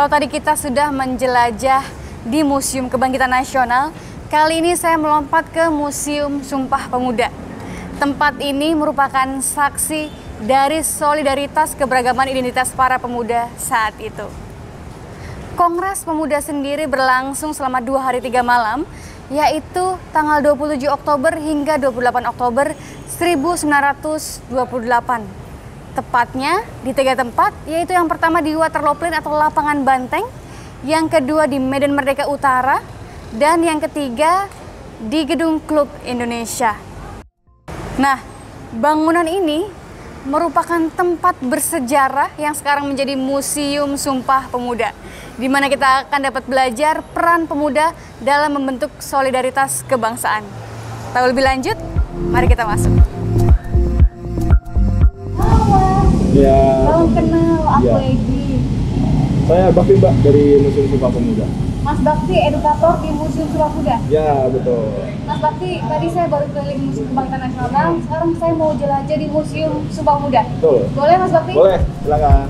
Kalau tadi kita sudah menjelajah di Museum Kebangkitan Nasional, kali ini saya melompat ke Museum Sumpah Pemuda. Tempat ini merupakan saksi dari solidaritas keberagaman identitas para pemuda saat itu. Kongres Pemuda sendiri berlangsung selama 2 hari 3 malam, yaitu tanggal 27 Oktober hingga 28 Oktober 1928. Tepatnya di 3 tempat, yaitu yang pertama di Waterloo Plain atau Lapangan Banteng, yang kedua di Medan Merdeka Utara, dan yang ketiga di Gedung Klub Indonesia. Nah, bangunan ini merupakan tempat bersejarah yang sekarang menjadi Museum Sumpah Pemuda, di mana kita akan dapat belajar peran pemuda dalam membentuk solidaritas kebangsaan. Tahu lebih lanjut? Mari kita masuk. Ya. Salam kenal, aku Ya. Egi. Saya Bakti Mbak dari Museum Sumpah Pemuda. Mas Bakti, edukator di Museum Sumpah Pemuda. Ya, betul. Mas Bakti, tadi saya baru keliling Museum Kebangkitan Nasional, sekarang saya mau jelajah di Museum Sumpah Pemuda. Betul. Boleh Mas Bakti? Boleh, silakan.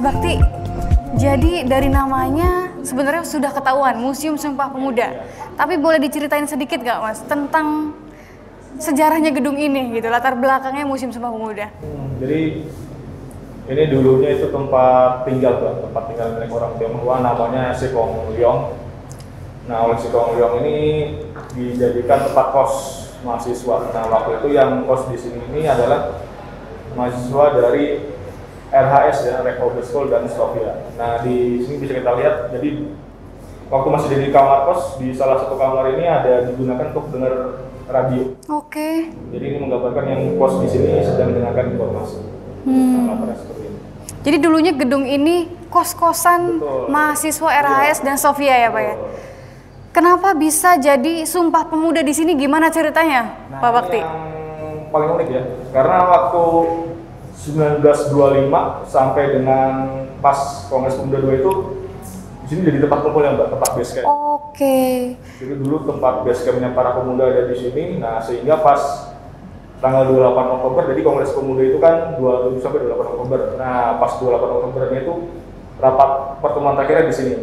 Bakti, jadi dari namanya sebenarnya sudah ketahuan Museum Sumpah Pemuda. Tapi boleh diceritain sedikit nggak Mas tentang sejarahnya gedung ini gitu, latar belakangnya Museum Sumpah Pemuda? Jadi ini dulunya itu tempat tinggal milik orang Tionghoa namanya Sekong Leong. Nah, oleh Sekong Leong ini dijadikan tempat kos mahasiswa. Nah, waktu itu yang kos di sini ini adalah mahasiswa dari RHS ya, Rehoboth School dan Sofia. Nah, di sini bisa kita lihat, jadi waktu masih di kamar kos, di salah satu kamar ini ada digunakan untuk dengar radio. Oke. Jadi ini menggambarkan yang kos di sini sedang mendengarkan informasi. Nah, seperti ini. Jadi dulunya gedung ini kos-kosan mahasiswa RHS dan Sofia ya Pak ya? Kenapa bisa jadi Sumpah Pemuda di sini? Gimana ceritanya, Pak Bakti? Yang paling unik ya, karena waktu 1925 sampai dengan pas Kongres Pemuda 2 itu di sini jadi tempat kumpul yang tempat base camp. Oke. Jadi dulu tempat base campnya para pemuda ada di sini. Nah, sehingga pas tanggal 28 Oktober, jadi Kongres Pemuda itu kan 27 sampai 28 Oktober. Nah, pas 28 Oktobernya itu rapat pertemuan terakhirnya di sini.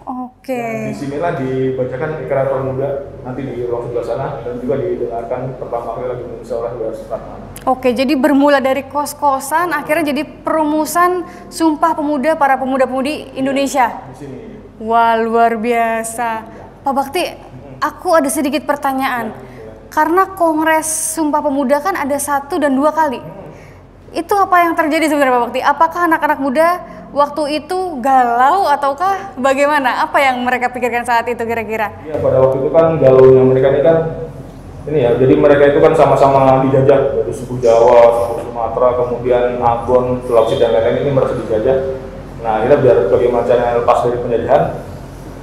Oke. Nah, disinilah dibacakan Ikrar Pemuda nanti di ruang sebelah sana, dan juga didengarkan pertama kali lagi musyawarah oleh Soekarno. Oke, jadi bermula dari kos-kosan, akhirnya jadi perumusan Sumpah Pemuda para pemuda-pemudi Indonesia. Di sini. Wah, luar biasa. Pak Bakti, aku ada sedikit pertanyaan. Karena Kongres Sumpah Pemuda kan ada 1 dan 2 kali. Itu apa yang terjadi sebenarnya Pak Bakti? Apakah anak-anak muda waktu itu galau ataukah bagaimana? Apa yang mereka pikirkan saat itu kira-kira? Iya, pada waktu itu kan galaunya mereka ini kan ini ya, jadi mereka itu kan sama-sama dijajah dari suku Jawa, suku Sumatera, kemudian Ambon, Sulawesi dan lain-lain ini merasa dijajah. Nah, kita biar bagaimana caranya lepas dari penjajahan,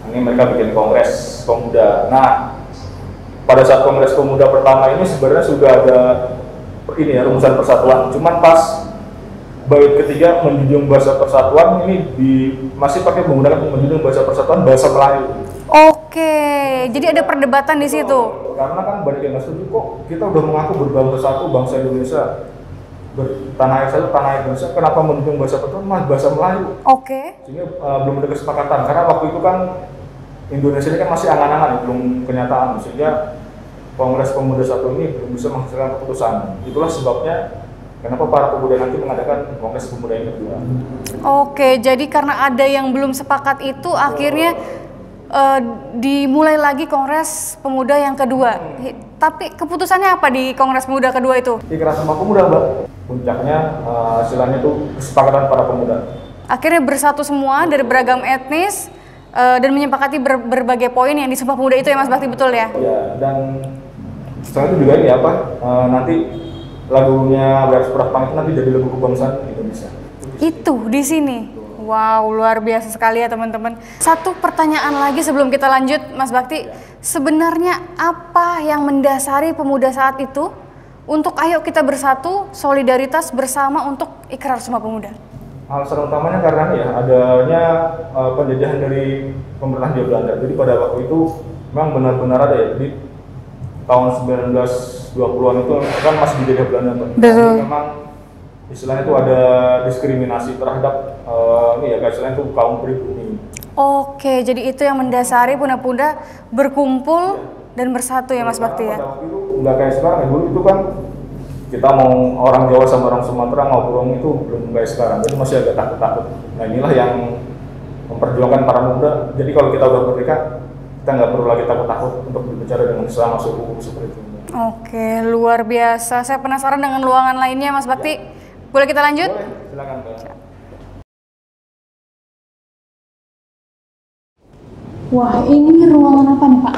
ini mereka bikin Kongres Pemuda. Nah, pada saat Kongres Pemuda pertama ini sebenarnya sudah ada ini ya, rumusan persatuan. Cuman pas bait ketiga menjunjung bahasa persatuan ini masih pakai menggunakan menjunjung bahasa persatuan bahasa Melayu. Oke, jadi ada perdebatan di situ. Karena kan banyak yang nggak setuju, kok kita udah mengaku berbangsa satu, bangsa Indonesia, tanah air satu, tanah air Indonesia, kenapa menjunjung bahasa persatuan mas bahasa Melayu? Oke. Sehingga belum ada kesepakatan, karena waktu itu kan Indonesia ini kan masih angan-angan, belum kenyataan, sehingga Kongres Pemuda 1 ini belum bisa menghasilkan keputusan. Itulah sebabnya kenapa para pemuda nanti mengadakan Kongres Pemuda yang kedua. Oke, jadi karena ada yang belum sepakat itu, akhirnya dimulai lagi Kongres Pemuda yang kedua. Tapi keputusannya apa di Kongres Pemuda kedua itu? Ikrar Sumpah Pemuda, Mbak. Puncaknya istilahnya itu kesepakatan para pemuda. Akhirnya bersatu semua dari beragam etnis dan menyepakati berbagai poin yang di Sumpah Pemuda itu ya Mas Bakti, betul ya? Ya, dan setelah itu juga ini nanti lagunya Beres Perah Pang itu nanti jadi lagu kebangsaan Indonesia. Itu di sini. Wow, luar biasa sekali ya teman-teman. Satu pertanyaan lagi sebelum kita lanjut, Mas Bakti. Sebenarnya apa yang mendasari pemuda saat itu untuk ayo kita bersatu, solidaritas bersama untuk Ikrar Sumpah Pemuda? Alasan utamanya karena ya adanya penjajahan dari pemerintah Hindia Belanda. Jadi pada waktu itu memang benar-benar ada ya. Jadi tahun 1920-an itu kan masih dijajah Belanda. Betul. Jadi memang istilahnya itu ada diskriminasi terhadap istilahnya itu kaum pribumi. Oke, jadi itu yang mendasari pemuda-pemuda berkumpul dan bersatu ya Mas Bakti ya? Pada waktu itu nggak kayak sekarang ya, dulu itu kan kita mau orang Jawa sama orang Sumatera ngobrol itu belum kayak sekarang, jadi masih agak takut-takut. Nah inilah yang memperjuangkan para pemuda, jadi kalau kita udah merdeka, kita nggak perlu lagi takut-takut untuk berbicara dengan sesama suku seperti itu. Oke, luar biasa. Saya penasaran dengan ruangan lainnya Mas Bakti. Boleh kita lanjut? Boleh, silakan Mbak. Wah, ini ruangan apa nih Pak?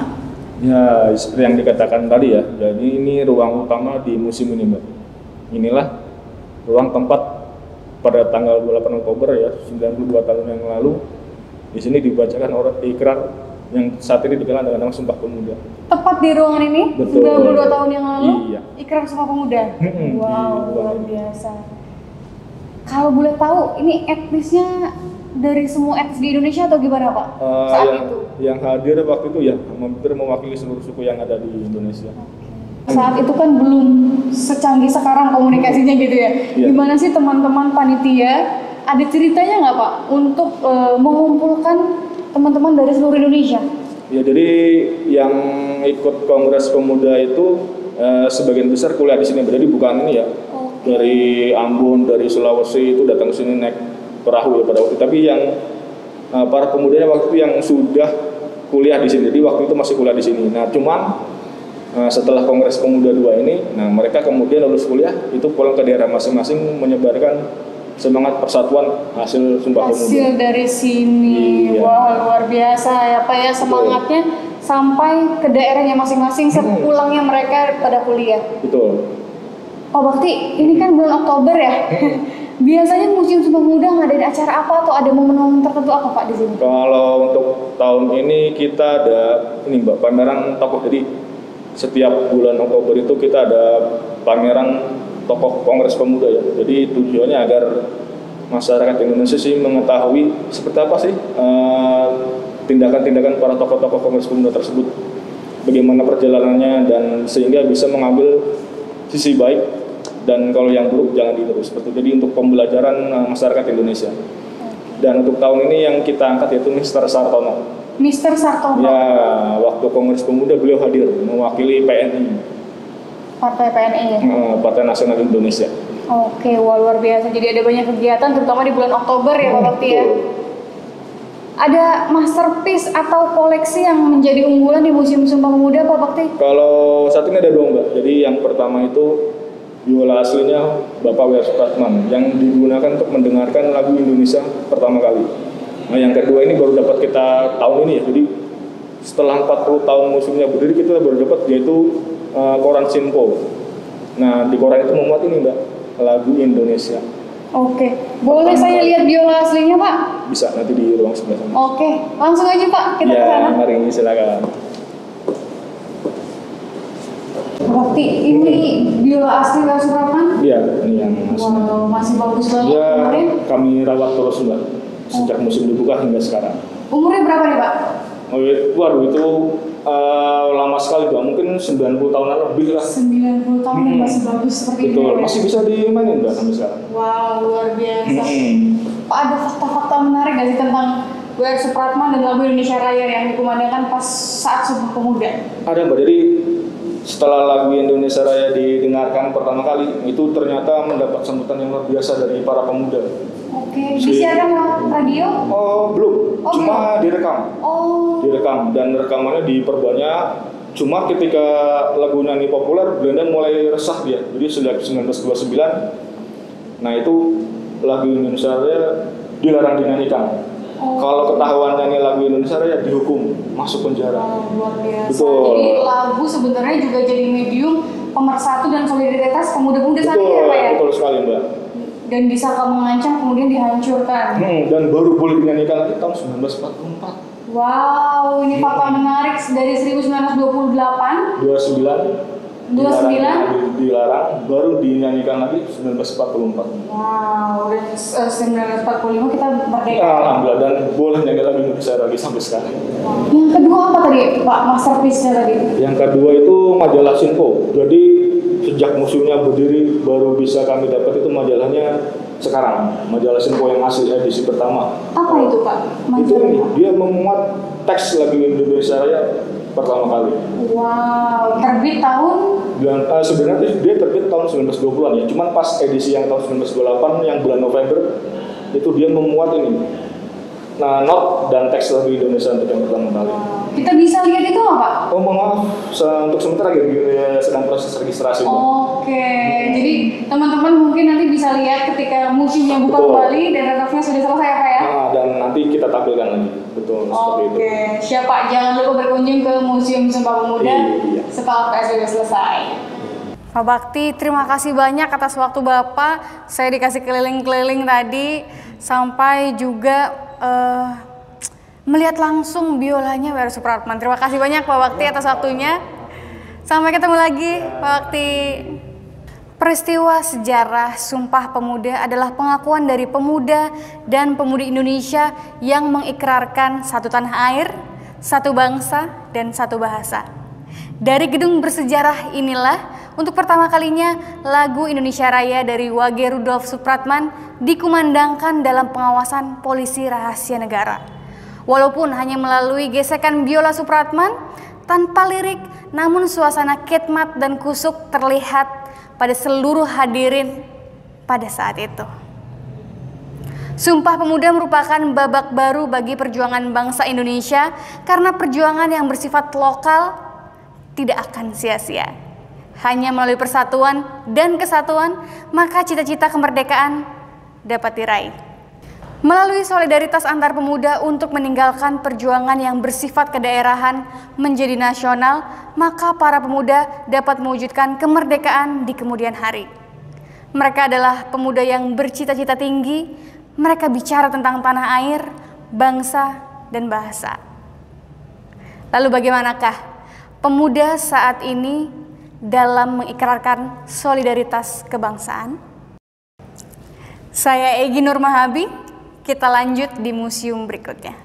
Ya, seperti yang dikatakan tadi ya, jadi ini ruang utama di museum ini Mbak. Inilah ruang tempat pada tanggal 28 Oktober ya, 92 tahun yang lalu, di sini dibacakan orang ikrar yang saat ini dikenal dengan nama Sumpah Pemuda. Tepat di ruangan ini? Betul. 92 tahun yang lalu? Iya. Ikrar Sumpah Pemuda? Wow, luar ini. biasa. Kalau boleh tahu, ini etnisnya dari semua etnis di Indonesia atau gimana Pak? Saat itu? Yang hadir waktu itu ya, hampir mewakili seluruh suku yang ada di Indonesia. Saat itu kan belum secanggih sekarang komunikasinya gitu ya. Iya. Gimana sih teman-teman panitia? Ada ceritanya nggak Pak untuk mengumpulkan teman-teman dari seluruh Indonesia? Ya, jadi yang ikut Kongres Pemuda itu sebagian besar kuliah di sini. Jadi bukan ini ya, dari Ambon, dari Sulawesi itu datang ke sini naik perahu ya pada waktu. Tapi yang para pemudanya waktu itu yang sudah kuliah di sini. Jadi waktu itu masih kuliah di sini. Nah, cuman setelah Kongres Pemuda 2 ini, nah mereka kemudian lulus kuliah itu pulang ke daerah masing-masing menyebarkan semangat persatuan hasil Sumpah Pemuda. Hasil dari sini, iya. Wah luar biasa ya Pak ya semangatnya sampai ke daerahnya masing-masing sepulangnya mereka pada kuliah. Betul. Pak Bakti, ini kan bulan Oktober ya. Biasanya Museum Sumpah Pemuda ngadain acara apa atau ada momen-momen tertentu apa Pak di sini? Kalau untuk tahun ini kita ada ini Mbak, pameran tokoh. Jadi setiap bulan Oktober itu kita ada pameran tokoh Kongres Pemuda ya. Jadi tujuannya agar masyarakat Indonesia sih mengetahui seperti apa sih tindakan-tindakan para tokoh-tokoh Kongres Pemuda tersebut, bagaimana perjalanannya, dan sehingga bisa mengambil sisi baik dan kalau yang buruk jangan ditiru seperti itu. Jadi untuk pembelajaran masyarakat Indonesia. Dan untuk tahun ini yang kita angkat yaitu Mr. Sartono. Mr. Sartono. Ya, waktu Kongres Pemuda beliau hadir mewakili PNI. Partai PNI ya? Partai Nasional Indonesia. Oke, wah luar biasa. Jadi ada banyak kegiatan terutama di bulan Oktober ya Pak Bakti ya. Ada masterpiece atau koleksi yang menjadi unggulan di Museum Sumpah Pemuda Pak Bakti? Kalau saat ini ada dua Mbak. Jadi yang pertama itu biola aslinya Bapak W.R. Supratman yang digunakan untuk mendengarkan lagu Indonesia pertama kali. Nah yang kedua ini baru dapat kita tahun ini ya. Jadi setelah 40 tahun museumnya berdiri kita baru dapat, yaitu koran Sinpo. Nah di koran itu memuat ini Mbak, lagu Indonesia. Oke, boleh saya lihat biola aslinya Pak? Bisa nanti di ruang sebelah sana. Oke, langsung aja Pak kita ke sana. Ya, mari silakan. Bakti, ini biola asli W.R. Supratman? Iya, ini yang asli. Wow, masih bagus banget. Ya, Umurnya? kami rawat terus Mbak, sejak musim dibuka hingga sekarang. Umurnya berapa nih Pak? Oh, waduh itu lama sekali Mbak, mungkin 90 tahunan lebih lah. 90 tahun dan masih bagus seperti ini. Betul, ya? masih bisa dimainin Mbak sampai sekarang. Wow, luar biasa. Pak, ada fakta-fakta menarik gak sih tentang W.R. Supratman dan lagu Indonesia Raya yang dikumandangkan pas saat Sumpah Pemuda? Ada Mbak, jadi setelah lagu Indonesia Raya didengarkan pertama kali, itu ternyata mendapat sambutan yang luar biasa dari para pemuda. Oke, disiarkan lewat radio? Oh, belum, cuma direkam. Oh. Direkam, dan rekamannya diperbanyak. Cuma ketika lagu nyanyi populer, Belanda mulai resah dia. Jadi sejak 1929, nah itu lagu Indonesia Raya dilarang dinyanyikan. Kalau ketahuan nyanyi lagu Indonesia Raya dihukum, masuk penjara. Luar biasa. Betul. Jadi lagu sebenarnya juga jadi medium pemersatu dan solidaritas pemuda-pemuda saat ini ya Pak ya? Betul sekali Mbak. dan disangka mengancam kemudian dihancurkan. Dan baru boleh dinyanyikan lagi tahun 1944. Wow, ini fakta menarik dari 1928. 29 dilarang, baru dinyanyikan lagi 1944. Wow, dan 1945 kita merdeka. Alhamdulillah, dan boleh nyanyi lagi Indonesia lagi sampai sekarang. Yang kedua apa tadi Pak, masterpiece-nya tadi? Yang kedua itu majalah Sinpo. Jadi sejak museumnya berdiri baru bisa kami dapat itu majalahnya sekarang. Majalah Sinpo yang asli edisi pertama. Apa itu Pak? Itu dia memuat teks lagu Indonesia Raya pertama kali. Wow, terbit tahun? Sebenarnya dia terbit tahun 1920-an ya. Cuman pas edisi yang tahun 1928 yang bulan November itu dia memuat ini. Not dan teks lagu Indonesia untuk yang pertama kali. Kita bisa lihat itu nggak Pak? Oh mohon maaf, untuk sementara sedang proses registrasi. Oke, jadi teman-teman mungkin nanti bisa lihat ketika museumnya buka kembali dan renovasinya sudah selesai ya Pak ya? Dan nanti kita tampilkan lagi. Betul, seperti itu. Oke, siap Pak, jangan lupa berkunjung ke Museum Sumpah Pemuda setelah PSBB selesai. Pak Bakti, terima kasih banyak atas waktu Bapak. Saya dikasih keliling-keliling tadi sampai juga melihat langsung biolanya W.R. Supratman. Terima kasih banyak Pak Bakti atas waktunya. Sampai ketemu lagi Pak Bakti. Peristiwa sejarah Sumpah Pemuda adalah pengakuan dari pemuda dan pemudi Indonesia yang mengikrarkan satu tanah air, satu bangsa, dan satu bahasa. Dari gedung bersejarah inilah untuk pertama kalinya lagu Indonesia Raya dari Wage Rudolf Supratman dikumandangkan dalam pengawasan polisi rahasia negara. Walaupun hanya melalui gesekan biola Supratman, tanpa lirik, namun suasana khidmat dan kusuk terlihat pada seluruh hadirin pada saat itu. Sumpah Pemuda merupakan babak baru bagi perjuangan bangsa Indonesia karena perjuangan yang bersifat lokal tidak akan sia-sia. Hanya melalui persatuan dan kesatuan, maka cita-cita kemerdekaan dapat diraih. Melalui solidaritas antar pemuda untuk meninggalkan perjuangan yang bersifat kedaerahan menjadi nasional, maka para pemuda dapat mewujudkan kemerdekaan di kemudian hari. Mereka adalah pemuda yang bercita-cita tinggi, mereka bicara tentang tanah air, bangsa, dan bahasa. Lalu bagaimanakah pemuda saat ini dalam mengikrarkan solidaritas kebangsaan? Saya Egy Nur Mahabi. Kita lanjut di museum berikutnya.